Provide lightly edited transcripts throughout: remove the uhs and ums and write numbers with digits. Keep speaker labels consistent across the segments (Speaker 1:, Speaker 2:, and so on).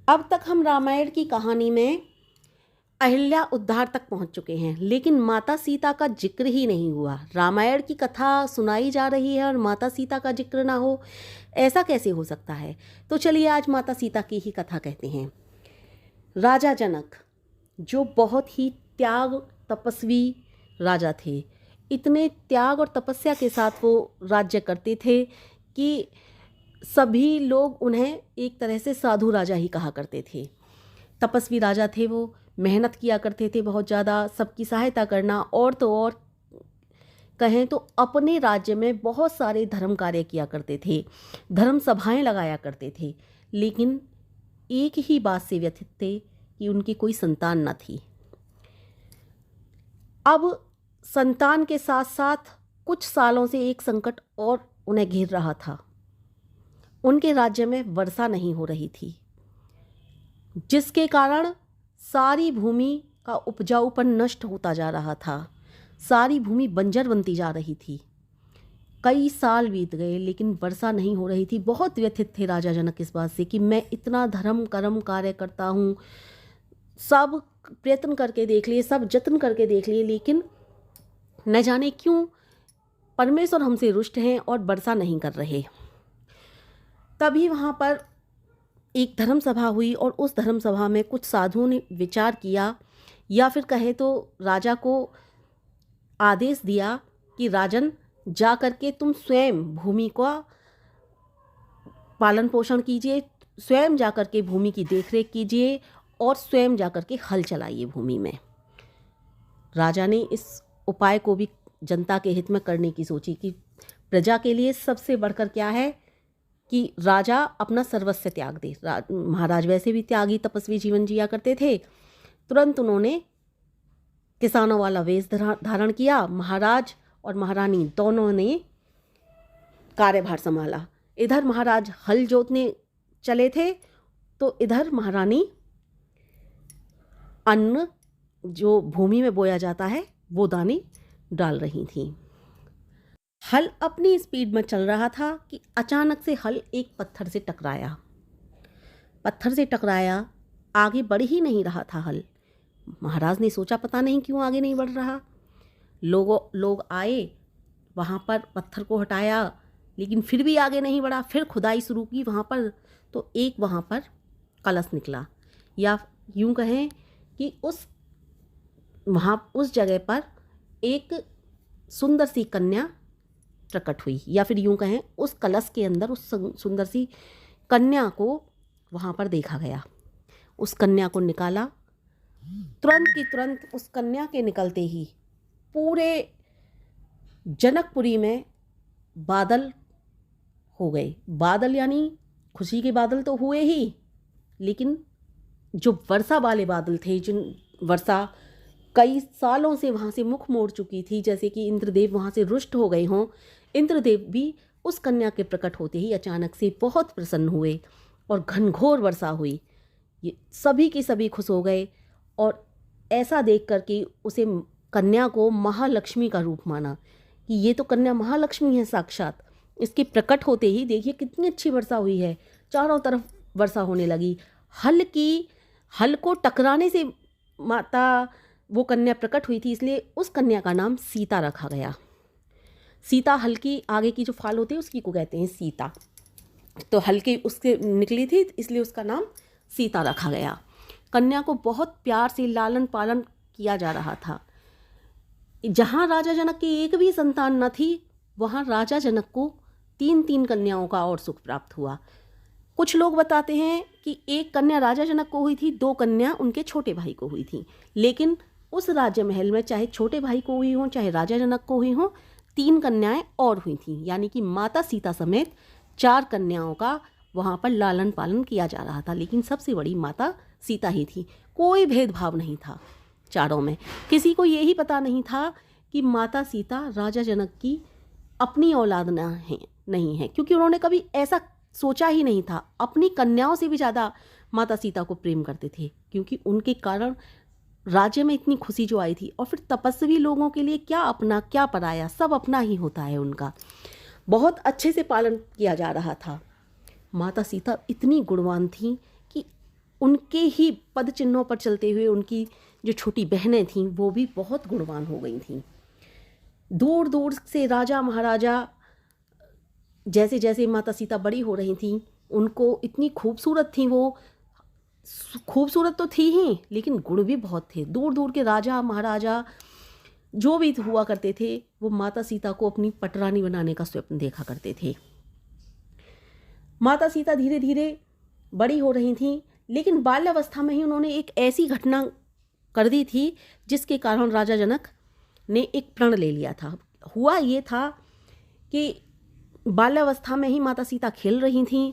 Speaker 1: अब तक हम रामायण की कहानी में अहिल्या उद्धार तक पहुंच चुके हैं, लेकिन माता सीता का जिक्र ही नहीं हुआ। रामायण की कथा सुनाई जा रही है और माता सीता का जिक्र ना हो, ऐसा कैसे हो सकता है। तो चलिए आज माता सीता की ही कथा कहते हैं। राजा जनक जो बहुत ही त्याग तपस्वी राजा थे, इतने त्याग और तपस्या के साथ वो राज्य करते थे कि सभी लोग उन्हें एक तरह से साधु राजा ही कहा करते थे। तपस्वी राजा थे वो, मेहनत किया करते थे बहुत ज़्यादा, सबकी सहायता करना, और तो और कहें तो अपने राज्य में बहुत सारे धर्म कार्य किया करते थे, धर्म सभाएं लगाया करते थे। लेकिन एक ही बात से व्यथित थे कि उनकी कोई संतान न थी। अब संतान के साथ साथ कुछ सालों से एक संकट और उन्हें घेर रहा था। उनके राज्य में वर्षा नहीं हो रही थी, जिसके कारण सारी भूमि का उपजाऊपन नष्ट होता जा रहा था। सारी भूमि बंजर बनती जा रही थी। कई साल बीत गए लेकिन वर्षा नहीं हो रही थी। बहुत व्यथित थे राजा जनक इस बात से कि मैं इतना धर्म कर्म कार्य करता हूँ, सब प्रयत्न करके देख लिए, सब जत्न करके देख लिए, लेकिन न जाने क्यों परमेश्वर हमसे रुष्ट हैं और वर्षा नहीं कर रहे। तभी वहाँ पर एक धर्म सभा हुई और उस धर्म सभा में कुछ साधुओं ने विचार किया, या फिर कहे तो राजा को आदेश दिया कि राजन, जा करके तुम स्वयं भूमि का पालन पोषण कीजिए, स्वयं जा करके भूमि की देखरेख कीजिए और स्वयं जा करके हल चलाइए भूमि में। राजा ने इस उपाय को भी जनता के हित में करने की सोची कि प्रजा के लिए सबसे बढ़कर क्या है कि राजा अपना सर्वस्व त्याग दे। महाराज वैसे भी त्यागी तपस्वी जीवन जिया करते थे। तुरंत उन्होंने किसानों वाला वेश धारण किया। महाराज और महारानी दोनों ने कार्यभार संभाला। इधर महाराज हल जोतने चले थे तो इधर महारानी अन्न जो भूमि में बोया जाता है वो दाने डाल रही थी। हल अपनी स्पीड में चल रहा था कि अचानक से हल एक पत्थर से टकराया। पत्थर से टकराया, आगे बढ़ ही नहीं रहा था हल। महाराज ने सोचा पता नहीं क्यों आगे नहीं बढ़ रहा। लोग आए, वहाँ पर पत्थर को हटाया, लेकिन फिर भी आगे नहीं बढ़ा। फिर खुदाई शुरू की वहाँ पर, तो एक वहाँ पर कलश निकला, या यूँ कहें कि उस जगह पर एक सुंदर सी कन्या प्रकट हुई, या फिर यूँ कहें उस कलश के अंदर उस सुंदर सी कन्या को वहाँ पर देखा गया। उस कन्या को निकाला। तुरंत की तुरंत उस कन्या के निकलते ही पूरे जनकपुरी में बादल हो गए। बादल यानी खुशी के बादल तो हुए ही, लेकिन जो वर्षा वाले बादल थे, जिन वर्षा कई सालों से वहाँ से मुख मोड़ चुकी थी, जैसे कि इंद्रदेव वहाँ से रुष्ट हो गए हों, इंद्रदेव भी उस कन्या के प्रकट होते ही अचानक से बहुत प्रसन्न हुए और घनघोर वर्षा हुई। ये सभी के सभी खुश हो गए और ऐसा देख कर के उसे कन्या को महालक्ष्मी का रूप माना कि ये तो कन्या महालक्ष्मी है साक्षात। इसके प्रकट होते ही देखिए कितनी अच्छी वर्षा हुई है, चारों तरफ वर्षा होने लगी। हल को टकराने से माता वो कन्या प्रकट हुई थी, इसलिए उस कन्या का नाम सीता रखा गया। सीता हल की आगे की जो फाल होती है उसकी को कहते हैं सीता। तो हल की उसके निकली थी, इसलिए उसका नाम सीता रखा गया। कन्या को बहुत प्यार से लालन पालन किया जा रहा था। जहाँ राजा जनक की एक भी संतान न थी, वहाँ राजा जनक को 3 कन्याओं का और सुख प्राप्त हुआ। कुछ लोग बताते हैं कि एक कन्या राजा जनक को हुई थी, 2 कन्या उनके छोटे भाई को हुई थी। लेकिन उस राज्य महल में चाहे छोटे भाई को हुई हो, चाहे राजा जनक को हुई हो, 3 कन्याएं और हुई थी। यानी कि माता सीता समेत 4 कन्याओं का वहाँ पर लालन पालन किया जा रहा था। लेकिन सबसे बड़ी माता सीता ही थी। कोई भेदभाव नहीं था चारों में। किसी को यही पता नहीं था कि माता सीता राजा जनक की अपनी औलाद नहीं है, क्योंकि उन्होंने कभी ऐसा सोचा ही नहीं था। अपनी कन्याओं से भी ज़्यादा माता सीता को प्रेम करते थे, क्योंकि उनके कारण राज्य में इतनी खुशी जो आई थी। और फिर तपस्वी लोगों के लिए क्या अपना क्या पराया, सब अपना ही होता है उनका। बहुत अच्छे से पालन किया जा रहा था। माता सीता इतनी गुणवान थी कि उनके ही पद चिन्हों पर चलते हुए उनकी जो छोटी बहनें थीं वो भी बहुत गुणवान हो गई थीं। दूर दूर से राजा महाराजा जैसे जैसे माता सीता बड़ी हो रही थीं उनको इतनी खूबसूरत थी, वो खूबसूरत तो थी ही लेकिन गुण भी बहुत थे। दूर दूर के राजा महाराजा जो भी हुआ करते थे वो माता सीता को अपनी पटरानी बनाने का स्वप्न देखा करते थे। माता सीता धीरे धीरे बड़ी हो रही थीं, लेकिन बाल्यावस्था में ही उन्होंने एक ऐसी घटना कर दी थी जिसके कारण राजा जनक ने एक प्रण ले लिया था। हुआ ये था कि बाल्यावस्था में ही माता सीता खेल रही थीं।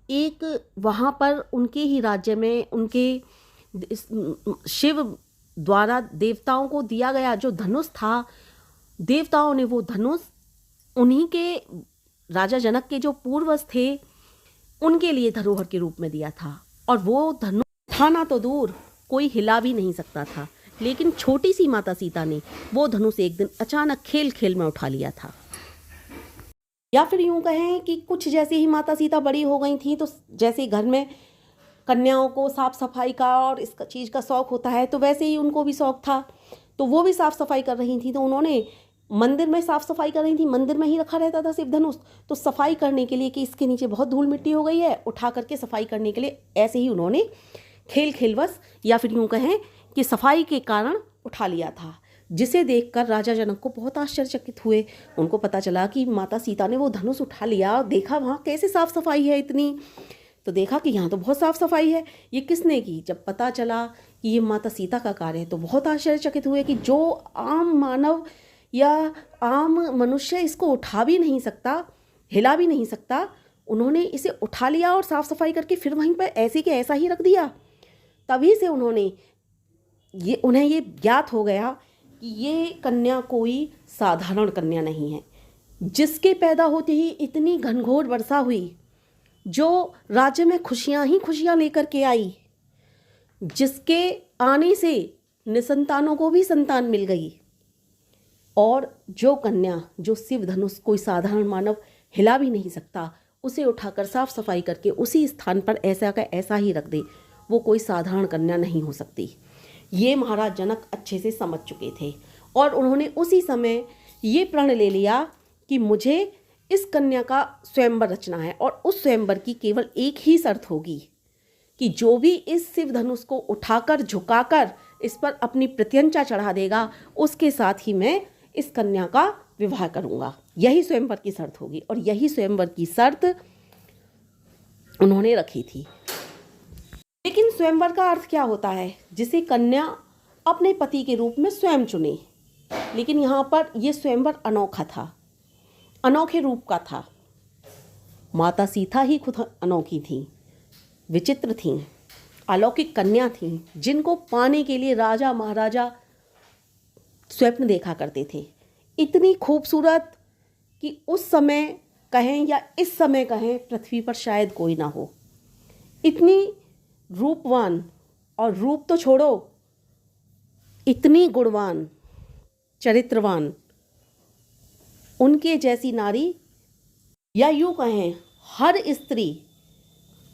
Speaker 1: एक वहाँ पर उनके ही राज्य में उनके शिव द्वारा देवताओं को दिया गया जो धनुष था, देवताओं ने वो धनुष उन्हीं के राजा जनक के जो पूर्वज थे उनके लिए धरोहर के रूप में दिया था। और वो धनुष उठाना तो दूर, कोई हिला भी नहीं सकता था, लेकिन छोटी सी माता सीता ने वो धनुष एक दिन अचानक खेल खेल में उठा लिया था। या फिर यूँ कहें कि कुछ जैसे ही माता सीता बड़ी हो गई थी तो जैसे घर में कन्याओं को साफ सफाई का और इस चीज़ का शौक़ होता है तो वैसे ही उनको भी शौक़ था, तो वो भी साफ़ सफाई कर रही थी। तो उन्होंने मंदिर में साफ़ सफाई कर रही थी, मंदिर में ही रखा रहता था शिव धनुष, तो सफाई करने के लिए कि इसके नीचे बहुत धूल मिट्टी हो गई है, उठा करके सफाई करने के लिए ऐसे ही उन्होंने खेल खेलवश या फिर यूँ कहें कि सफाई के कारण उठा लिया था, जिसे देखकर राजा जनक को बहुत आश्चर्यचकित हुए। उनको पता चला कि माता सीता ने वो धनुष उठा लिया, देखा वहाँ कैसे साफ़ सफाई है इतनी, तो देखा कि यहाँ तो बहुत साफ़ सफाई है, ये किसने की। जब पता चला कि ये माता सीता का कार्य है तो बहुत आश्चर्यचकित हुए कि जो आम मानव या आम मनुष्य इसको उठा भी नहीं सकता, हिला भी नहीं सकता, उन्होंने इसे उठा लिया और साफ़ सफाई करके फिर वहीं पर ऐसे के ऐसा ही रख दिया। तभी से उन्हें ये ज्ञात हो गया कि ये कन्या कोई साधारण कन्या नहीं है, जिसके पैदा होते ही इतनी घनघोर वर्षा हुई, जो राज्य में खुशियां ही खुशियां लेकर के आई, जिसके आने से निसंतानों को भी संतान मिल गई, और जो कन्या जो शिव धनुष कोई साधारण मानव हिला भी नहीं सकता उसे उठाकर साफ सफाई करके उसी स्थान पर ऐसा का ऐसा ही रख दे, वो कोई साधारण कन्या नहीं हो सकती। ये महाराज जनक अच्छे से समझ चुके थे और उन्होंने उसी समय ये प्रण ले लिया कि मुझे इस कन्या का स्वयंवर रचना है, और उस स्वयंवर की केवल एक ही शर्त होगी कि जो भी इस शिव धनुष को उठाकर झुकाकर इस पर अपनी प्रत्यंचा चढ़ा देगा उसके साथ ही मैं इस कन्या का विवाह करूंगा। यही स्वयंवर की शर्त होगी, और यही स्वयंवर की शर्त उन्होंने रखी थी। लेकिन स्वयंवर का अर्थ क्या होता है, जिसे कन्या अपने पति के रूप में स्वयं चुने। लेकिन यहाँ पर यह स्वयंवर अनोखा था, अनोखे रूप का था। माता सीता ही खुद अनोखी थी, विचित्र थीं, अलौकिक कन्या थीं, जिनको पाने के लिए राजा महाराजा स्वप्न देखा करते थे। इतनी खूबसूरत कि उस समय कहें या इस समय कहें पृथ्वी पर शायद कोई ना हो। इतनी रूपवान, और रूप तो छोड़ो, इतनी गुणवान, चरित्रवान, उनके जैसी नारी, या यूँ कहें हर स्त्री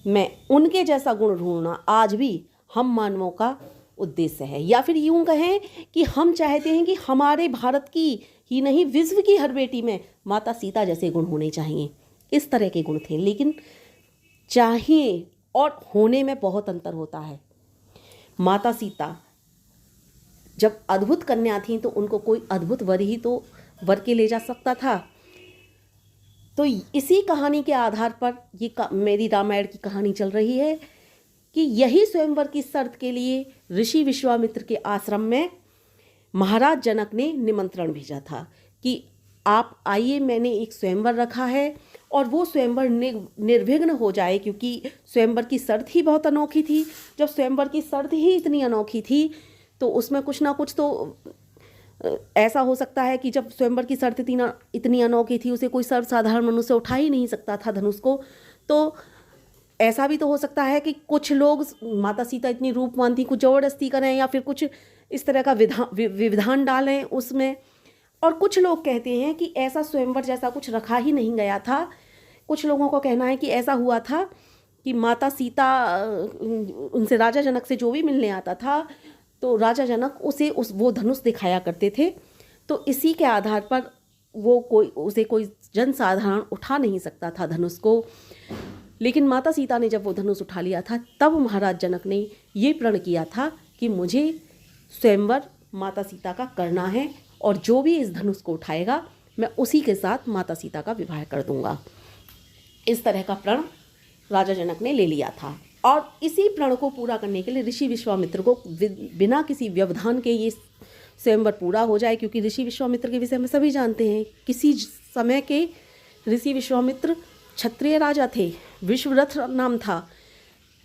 Speaker 1: में उनके जैसा गुण ढूंढना आज भी हम मानवों का उद्देश्य है। या फिर यूँ कहें कि हम चाहते हैं कि हमारे भारत की ही नहीं विश्व की हर बेटी में माता सीता जैसे गुण होने चाहिए। इस तरह के गुण थे, लेकिन चाहिए और होने में बहुत अंतर होता है। माता सीता जब अद्भुत कन्या थी तो उनको कोई अद्भुत वर ही तो वर के ले जा सकता था। तो इसी कहानी के आधार पर ये मेरी रामायण की कहानी चल रही है कि यही स्वयंवर की शर्त के लिए ऋषि विश्वामित्र के आश्रम में महाराज जनक ने निमंत्रण भेजा था कि आप आइए, मैंने एक स्वयंवर रखा है और वो स्वयंवर निर्विघ्न हो जाए, क्योंकि स्वयंवर की शर्त ही बहुत अनोखी थी। जब स्वयंवर की शर्त ही इतनी अनोखी थी तो उसमें कुछ ना कुछ तो ऐसा हो सकता है कि जब स्वयंवर की शर्त इतनी अनोखी थी, उसे कोई सर्वसाधारण मनुष्य उठा ही नहीं सकता था धनुष को। तो ऐसा भी तो हो सकता है कि कुछ लोग, माता सीता इतनी रूपवान थी, कुछ ज़बरदस्ती करें या फिर कुछ इस तरह का विधान डालें उसमें। और कुछ लोग कहते हैं कि ऐसा स्वयंवर जैसा कुछ रखा ही नहीं गया था। कुछ लोगों का कहना है कि ऐसा हुआ था कि माता सीता उनसे राजा जनक से जो भी मिलने आता था तो राजा जनक वो धनुष दिखाया करते थे। तो इसी के आधार पर कोई जनसाधारण उठा नहीं सकता था धनुष को। लेकिन माता सीता ने जब वो धनुष उठा लिया था तब महाराज जनक ने ये प्रण किया था कि मुझे स्वयंवर माता सीता का करना है और जो भी इस धनुष को उठाएगा मैं उसी के साथ माता सीता का विवाह कर दूंगा। इस तरह का प्रण राजा जनक ने ले लिया था और इसी प्रण को पूरा करने के लिए ऋषि विश्वामित्र को बिना किसी व्यवधान के ये स्वयंवर पूरा हो जाए, क्योंकि ऋषि विश्वामित्र के विषय में सभी जानते हैं। किसी समय के ऋषि विश्वामित्र क्षत्रिय राजा थे, विश्वरथ नाम था।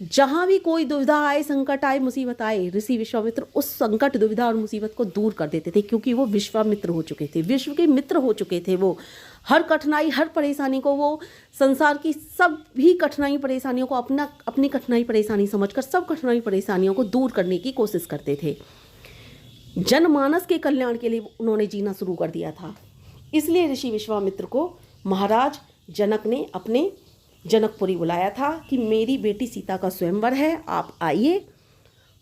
Speaker 1: जहाँ भी कोई दुविधा आए, संकट आए, मुसीबत आए, ऋषि विश्वामित्र उस संकट, दुविधा और मुसीबत को दूर कर देते थे, क्योंकि वो विश्वामित्र हो चुके थे, विश्व के मित्र हो चुके थे। वो हर कठिनाई, हर परेशानी को, वो संसार की सभी कठिनाई परेशानियों को अपनी कठिनाई परेशानी समझकर सब कठिनाई परेशानियों को दूर करने की कोशिश करते थे। जनमानस के कल्याण के लिए उन्होंने जीना शुरू कर दिया था। इसलिए ऋषि विश्वामित्र को महाराज जनक ने अपने जनकपुरी बुलाया था कि मेरी बेटी सीता का स्वयंवर है, आप आइए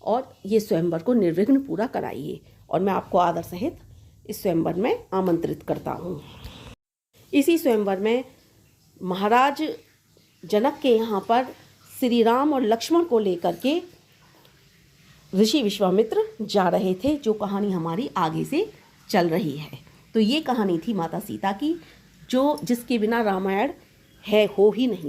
Speaker 1: और ये स्वयंवर को निर्विघ्न पूरा कराइए और मैं आपको आदर सहित इस स्वयंवर में आमंत्रित करता हूँ। इसी स्वयंवर में महाराज जनक के यहाँ पर श्री राम और लक्ष्मण को लेकर के ऋषि विश्वामित्र जा रहे थे, जो कहानी हमारी आगे से चल रही है। तो ये कहानी थी माता सीता की, जिसके बिना रामायण हो ही नहीं।